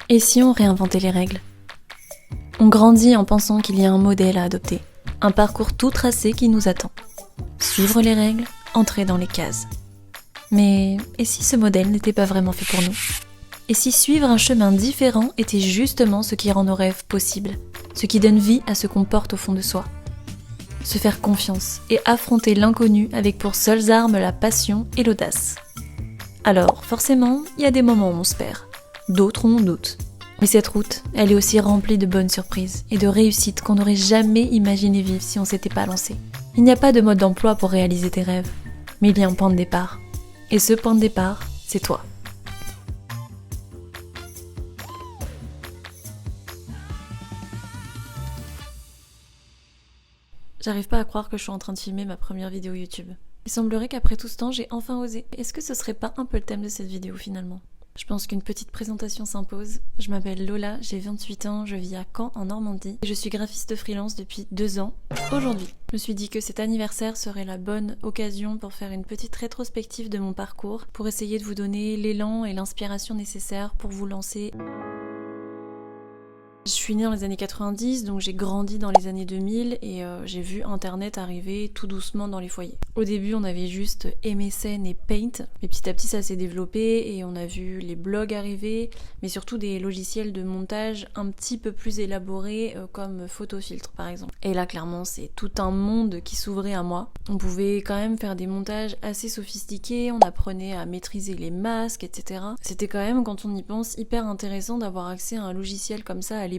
Et si on réinventait les règles ? On grandit en pensant qu'il y a un modèle à adopter, un parcours tout tracé qui nous attend. Suivre les règles, entrer dans les cases. Mais et si ce modèle n'était pas vraiment fait pour nous ? Et si suivre un chemin différent était justement ce qui rend nos rêves possibles, ce qui donne vie à ce qu'on porte au fond de soi ? Se faire confiance et affronter l'inconnu avec pour seules armes la passion et l'audace. Alors, forcément, il y a des moments où on se perd, d'autres où on doute. Mais cette route, elle est aussi remplie de bonnes surprises et de réussites qu'on n'aurait jamais imaginé vivre si on s'était pas lancé. Il n'y a pas de mode d'emploi pour réaliser tes rêves, mais il y a un point de départ. Et ce point de départ, c'est toi. J'arrive pas à croire que je suis en train de filmer ma première vidéo YouTube. Il semblerait qu'après tout ce temps, j'ai enfin osé. Est-ce que ce serait pas un peu le thème de cette vidéo finalement ? Je pense qu'une petite présentation s'impose. Je m'appelle Lola, j'ai 28 ans, je vis à Caen en Normandie et je suis graphiste freelance depuis 2 ans. Aujourd'hui, je me suis dit que cet anniversaire serait la bonne occasion pour faire une petite rétrospective de mon parcours, pour essayer de vous donner l'élan et l'inspiration nécessaires pour vous lancer. Je suis née dans les années 90, donc j'ai grandi dans les années 2000 et j'ai vu Internet arriver tout doucement dans les foyers. Au début, on avait juste MSN et Paint, mais petit à petit ça s'est développé et on a vu les blogs arriver, mais surtout des logiciels de montage un petit peu plus élaborés comme Photofiltre par exemple. Et là clairement c'est tout un monde qui s'ouvrait à moi. On pouvait quand même faire des montages assez sophistiqués, on apprenait à maîtriser les masques, etc. C'était quand même, quand on y pense, hyper intéressant d'avoir accès à un logiciel comme ça à l'époque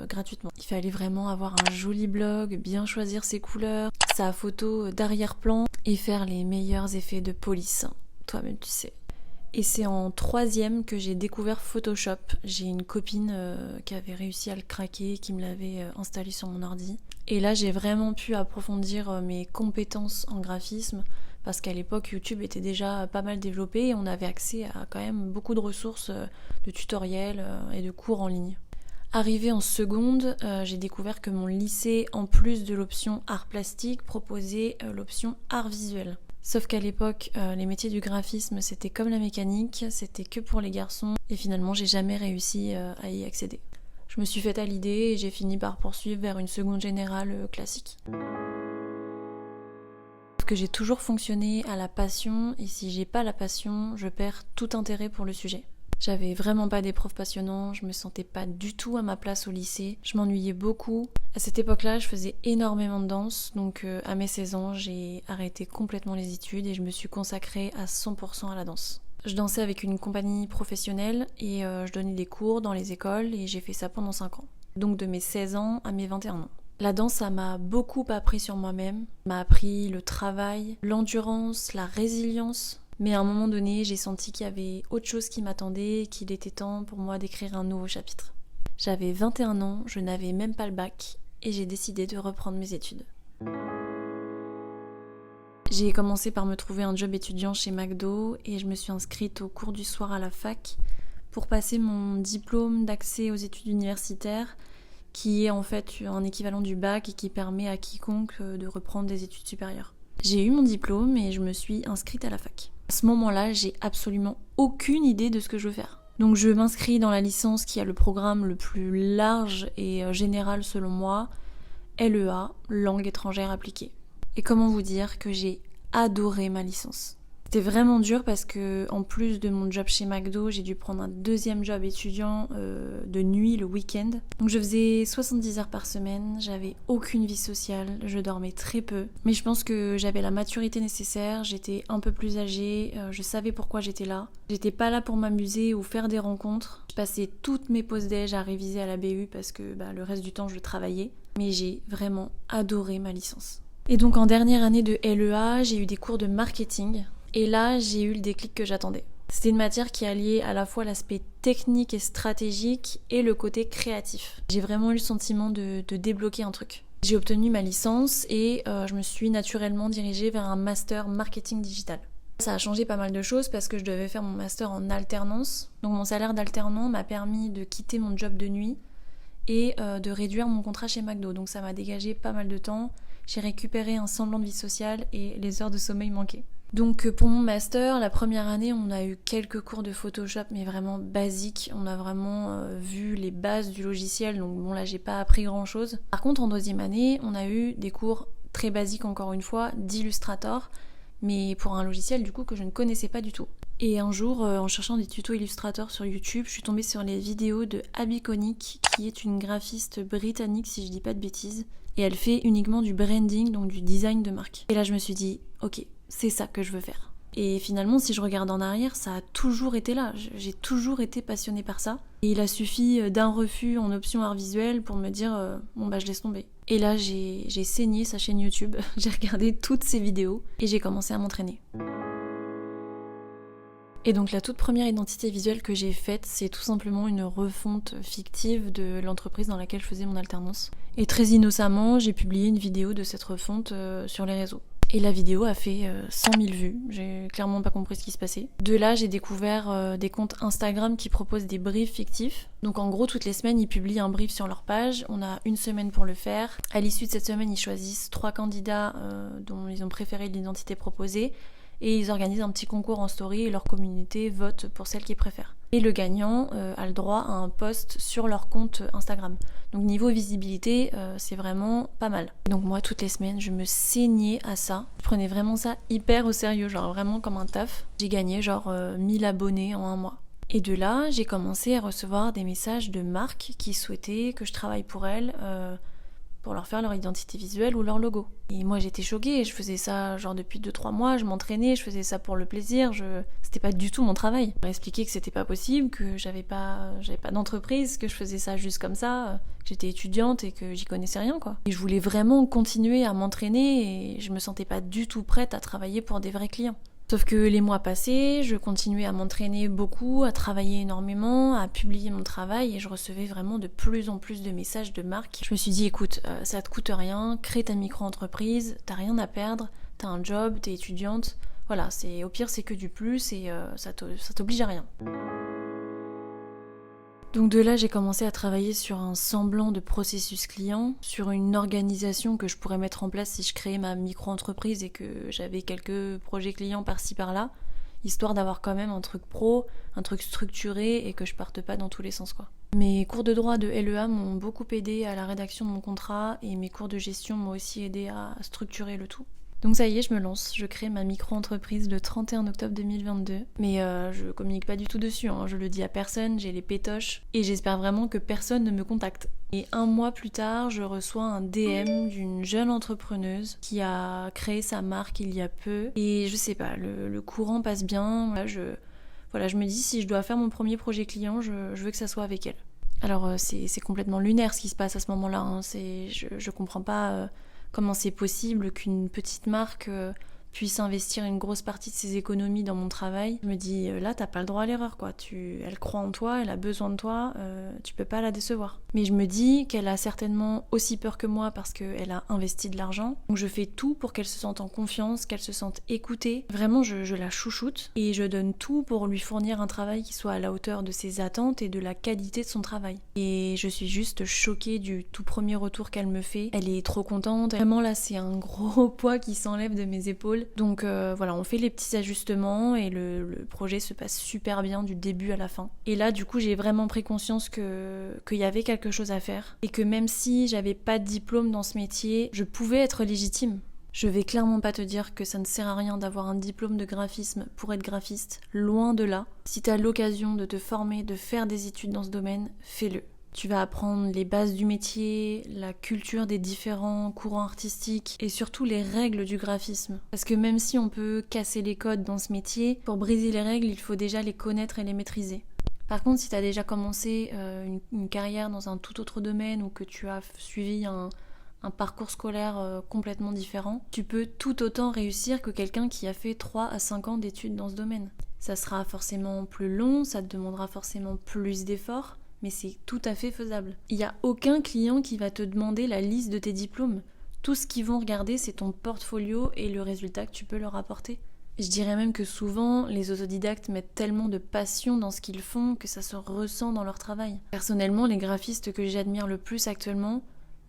gratuitement. Il fallait vraiment avoir un joli blog, bien choisir ses couleurs, sa photo d'arrière-plan et faire les meilleurs effets de police. Toi-même tu sais. Et c'est en 3e que j'ai découvert Photoshop. J'ai une copine qui avait réussi à le craquer, qui me l'avait installé sur mon ordi. Et là j'ai vraiment pu approfondir mes compétences en graphisme parce qu'à l'époque YouTube était déjà pas mal développé et on avait accès à quand même beaucoup de ressources de tutoriels et de cours en ligne. Arrivée en seconde, j'ai découvert que mon lycée, en plus de l'option art plastique, proposait l'option art visuel. Sauf qu'à l'époque, les métiers du graphisme, c'était comme la mécanique, c'était que pour les garçons, et finalement, j'ai jamais réussi à y accéder. Je me suis faite à l'idée et j'ai fini par poursuivre vers une seconde générale classique. Parce que j'ai toujours fonctionné à la passion, et si j'ai pas la passion, je perds tout intérêt pour le sujet. J'avais vraiment pas des profs passionnants, je me sentais pas du tout à ma place au lycée, je m'ennuyais beaucoup. À cette époque-là, je faisais énormément de danse, donc à mes 16 ans, j'ai arrêté complètement les études et je me suis consacrée à 100% à la danse. Je dansais avec une compagnie professionnelle et je donnais des cours dans les écoles et j'ai fait ça pendant 5 ans. Donc de mes 16 ans à mes 21 ans. La danse, ça m'a beaucoup appris sur moi-même, m'a appris le travail, l'endurance, la résilience. Mais à un moment donné, j'ai senti qu'il y avait autre chose qui m'attendait, qu'il était temps pour moi d'écrire un nouveau chapitre. J'avais 21 ans, je n'avais même pas le bac, et j'ai décidé de reprendre mes études. J'ai commencé par me trouver un job étudiant chez McDo, et je me suis inscrite au cours du soir à la fac pour passer mon diplôme d'accès aux études universitaires, qui est en fait un équivalent du bac et qui permet à quiconque de reprendre des études supérieures. J'ai eu mon diplôme et je me suis inscrite à la fac. À ce moment-là, j'ai absolument aucune idée de ce que je veux faire. Donc je m'inscris dans la licence qui a le programme le plus large et général selon moi, LEA, langue étrangère appliquée. Et comment vous dire que j'ai adoré ma licence. C'était vraiment dur parce que en plus de mon job chez McDo, j'ai dû prendre un deuxième job étudiant de nuit le week-end. Donc je faisais 70 heures par semaine, j'avais aucune vie sociale, je dormais très peu. Mais je pense que j'avais la maturité nécessaire, j'étais un peu plus âgée, je savais pourquoi j'étais là. J'étais pas là pour m'amuser ou faire des rencontres. Je passais toutes mes pauses déj à réviser à la BU parce que le reste du temps je travaillais. Mais j'ai vraiment adoré ma licence. Et donc en dernière année de LEA, j'ai eu des cours de marketing. Et là, j'ai eu le déclic que j'attendais. C'était une matière qui alliait à la fois l'aspect technique et stratégique et le côté créatif. J'ai vraiment eu le sentiment de débloquer un truc. J'ai obtenu ma licence et je me suis naturellement dirigée vers un master marketing digital. Ça a changé pas mal de choses parce que je devais faire mon master en alternance. Donc mon salaire d'alternant m'a permis de quitter mon job de nuit et de réduire mon contrat chez McDo. Donc ça m'a dégagé pas mal de temps. J'ai récupéré un semblant de vie sociale et les heures de sommeil manquaient. Donc pour mon master, la première année, on a eu quelques cours de Photoshop, mais vraiment basiques. On a vraiment vu les bases du logiciel, donc bon là j'ai pas appris grand chose. Par contre en deuxième année, on a eu des cours très basiques encore une fois, d'Illustrator, mais pour un logiciel du coup que je ne connaissais pas du tout. Et un jour, en cherchant des tutos Illustrator sur YouTube, je suis tombée sur les vidéos de Abby Connick, qui est une graphiste britannique si je dis pas de bêtises. Et elle fait uniquement du branding, donc du design de marque. Et là je me suis dit, ok, c'est ça que je veux faire. Et finalement, si je regarde en arrière, ça a toujours été là. J'ai toujours été passionnée par ça. Et il a suffi d'un refus en option art visuel pour me dire bon bah je laisse tomber. Et là, j'ai saigné sa chaîne YouTube. J'ai regardé toutes ses vidéos et j'ai commencé à m'entraîner. Et donc la toute première identité visuelle que j'ai faite, c'est tout simplement une refonte fictive de l'entreprise dans laquelle je faisais mon alternance. Et très innocemment, j'ai publié une vidéo de cette refonte sur les réseaux. Et la vidéo a fait 100 000 vues, j'ai clairement pas compris ce qui se passait. De là, j'ai découvert des comptes Instagram qui proposent des briefs fictifs. Donc en gros, toutes les semaines, ils publient un brief sur leur page, on a une semaine pour le faire. À l'issue de cette semaine, ils choisissent 3 candidats dont ils ont préféré l'identité proposée. Et ils organisent un petit concours en story et leur communauté vote pour celle qu'ils préfèrent. Et le gagnant a le droit à un post sur leur compte Instagram. Donc niveau visibilité, c'est vraiment pas mal. Donc moi, toutes les semaines, je me saignais à ça. Je prenais vraiment ça hyper au sérieux, genre vraiment comme un taf. J'ai gagné genre 1000 abonnés en un mois. Et de là, j'ai commencé à recevoir des messages de marques qui souhaitaient que je travaille pour elles, pour leur faire leur identité visuelle ou leur logo. Et moi j'étais choquée, je faisais ça genre depuis 2-3 mois, je m'entraînais, je faisais ça pour le plaisir, c'était pas du tout mon travail. Je leur expliqué que c'était pas possible, que j'avais pas d'entreprise, que je faisais ça juste comme ça, que j'étais étudiante et que j'y connaissais rien quoi. Et je voulais vraiment continuer à m'entraîner et je me sentais pas du tout prête à travailler pour des vrais clients. Sauf que les mois passés, je continuais à m'entraîner beaucoup, à travailler énormément, à publier mon travail et je recevais vraiment de plus en plus de messages de marques. Je me suis dit écoute, ça te coûte rien, crée ta micro-entreprise, t'as rien à perdre, t'as un job, t'es étudiante. Voilà, au pire c'est que du plus et ça t'oblige à rien. Donc de là, j'ai commencé à travailler sur un semblant de processus client, sur une organisation que je pourrais mettre en place si je créais ma micro-entreprise et que j'avais quelques projets clients par-ci par-là, histoire d'avoir quand même un truc pro, un truc structuré et que je parte pas dans tous les sens quoi. Mes cours de droit de LEA m'ont beaucoup aidé à la rédaction de mon contrat et mes cours de gestion m'ont aussi aidé à structurer le tout. Donc ça y est, je me lance, je crée ma micro-entreprise le 31 octobre 2022. Mais je communique pas du tout dessus, hein. Je le dis à personne, j'ai les pétoches et j'espère vraiment que personne ne me contacte. Et un mois plus tard, je reçois un DM d'une jeune entrepreneuse qui a créé sa marque il y a peu. Et je sais pas, le courant passe bien. Là, je me dis si je dois faire mon premier projet client, je veux que ça soit avec elle. Alors c'est complètement lunaire ce qui se passe à ce moment-là, hein. Je comprends pas... comment c'est possible qu'une petite marque puisse investir une grosse partie de ses économies dans mon travail. Je me dis, là, t'as pas le droit à l'erreur, quoi. Elle croit en toi, elle a besoin de toi, tu peux pas la décevoir. Mais je me dis qu'elle a certainement aussi peur que moi parce qu'elle a investi de l'argent. Donc je fais tout pour qu'elle se sente en confiance, qu'elle se sente écoutée. Vraiment, je la chouchoute et je donne tout pour lui fournir un travail qui soit à la hauteur de ses attentes et de la qualité de son travail. Et je suis juste choquée du tout premier retour qu'elle me fait. Elle est trop contente. Vraiment, là, c'est un gros poids qui s'enlève de mes épaules. Donc voilà, on fait les petits ajustements et le projet se passe super bien du début à la fin. Et là, du coup, j'ai vraiment pris conscience qu'il y avait quelque chose à faire et que même si j'avais pas de diplôme dans ce métier, je pouvais être légitime. Je vais clairement pas te dire que ça ne sert à rien d'avoir un diplôme de graphisme pour être graphiste, loin de là. Si t'as l'occasion de te former, de faire des études dans ce domaine, fais-le. Tu vas apprendre les bases du métier, la culture des différents courants artistiques et surtout les règles du graphisme. Parce que même si on peut casser les codes dans ce métier, pour briser les règles, il faut déjà les connaître et les maîtriser. Par contre, si tu as déjà commencé une carrière dans un tout autre domaine ou que tu as suivi un parcours scolaire complètement différent, tu peux tout autant réussir que quelqu'un qui a fait 3 à 5 ans d'études dans ce domaine. Ça sera forcément plus long, ça te demandera forcément plus d'efforts, mais c'est tout à fait faisable. Il n'y a aucun client qui va te demander la liste de tes diplômes. Tout ce qu'ils vont regarder, c'est ton portfolio et le résultat que tu peux leur apporter. Je dirais même que souvent, les autodidactes mettent tellement de passion dans ce qu'ils font que ça se ressent dans leur travail. Personnellement, les graphistes que j'admire le plus actuellement,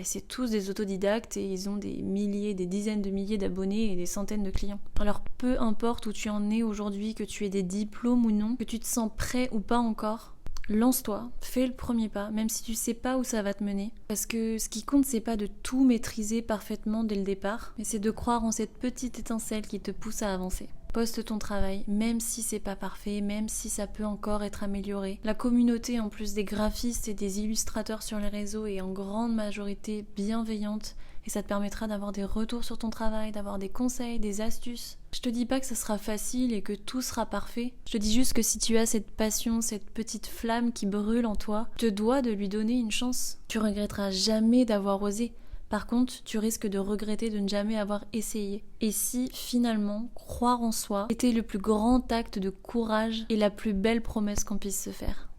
c'est tous des autodidactes et ils ont des milliers, des dizaines de milliers d'abonnés et des centaines de clients. Alors peu importe où tu en es aujourd'hui, que tu aies des diplômes ou non, que tu te sens prêt ou pas encore, lance-toi, fais le premier pas, même si tu sais pas où ça va te mener. Parce que ce qui compte, c'est pas de tout maîtriser parfaitement dès le départ, mais c'est de croire en cette petite étincelle qui te pousse à avancer. Poste ton travail, même si c'est pas parfait, même si ça peut encore être amélioré. La communauté, en plus des graphistes et des illustrateurs sur les réseaux, est en grande majorité bienveillante et ça te permettra d'avoir des retours sur ton travail, d'avoir des conseils, des astuces. Je te dis pas que ce sera facile et que tout sera parfait. Je te dis juste que si tu as cette passion, cette petite flamme qui brûle en toi, tu te dois de lui donner une chance. Tu regretteras jamais d'avoir osé. Par contre, tu risques de regretter de ne jamais avoir essayé. Et si, finalement, croire en soi était le plus grand acte de courage et la plus belle promesse qu'on puisse se faire.